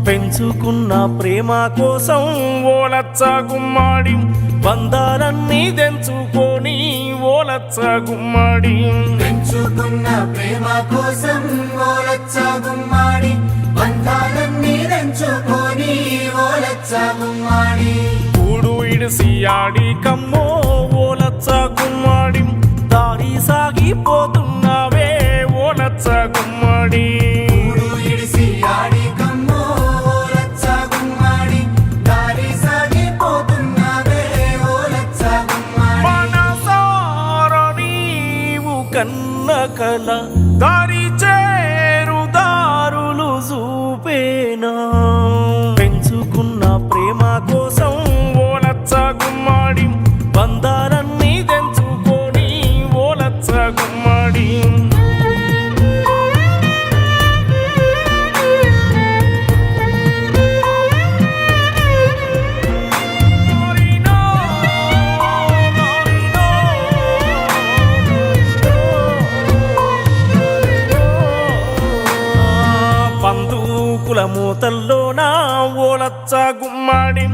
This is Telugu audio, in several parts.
పెంచుకున్న ప్రేమ కోసం ఓలచ్చ గుమ్మాడి బంధాలన్నీ తెంచుకొని ఓలచ్చ గుమ్మాడి పెంచుకున్న ప్రేమ కోసం ఓలచ్చ గుమ్మాడి బంధాలన్నీ తెంచుకొని ఓలచ్చ గుమ్మాడి కూడు ఇడిసి ఆడి కమ్మో ఓలచ్చ గుమ్మాడి దారి సాగిపోతున్నావే ఓలచ్చ గుమ్మాడి కన్న కల దారి చేరు దారులు చూపేనా పెంచుకున్న ప్రేమ కోసం ఓలచ్చ గుమ్మాడి బంధాలన్నీ తెంచుకొని ఓలచ్చ గుమ్మాడి మూతల్లోన ఓలచ్చ గుమ్మాడి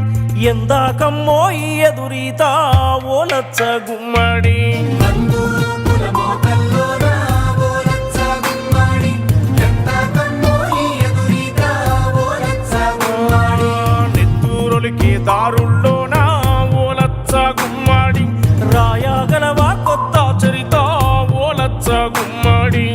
ఎందాకమ్మో ఎదురీత ఓలచ్చ గుమ్మాడి నెత్తూరులకి దారుల్లోన ఓలచ్చ గుమ్మాడి రాయగలవా కొత్త చరిత ఓలచ్చ గుమ్మాడి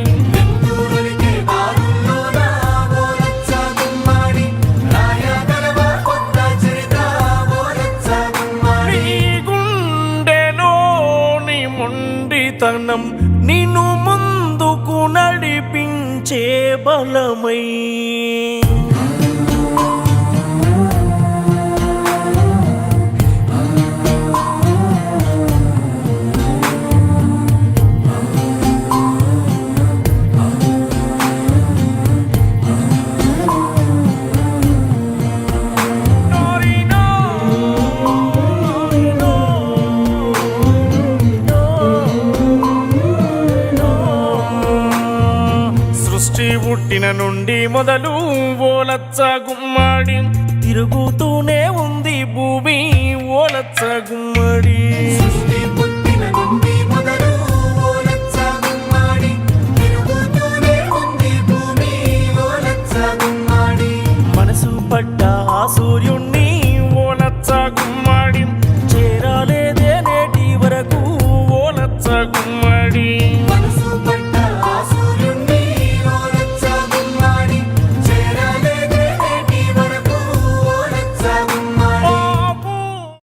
తనం నిన్ను ముందుకు నడిపించే బలమై పుట్టిన నుండి మొదలు ఓలచ్చ గుమ్మాడి తిరుగుతూనే ఉంది భూమి ఓలచ్చ గుమ్మడి.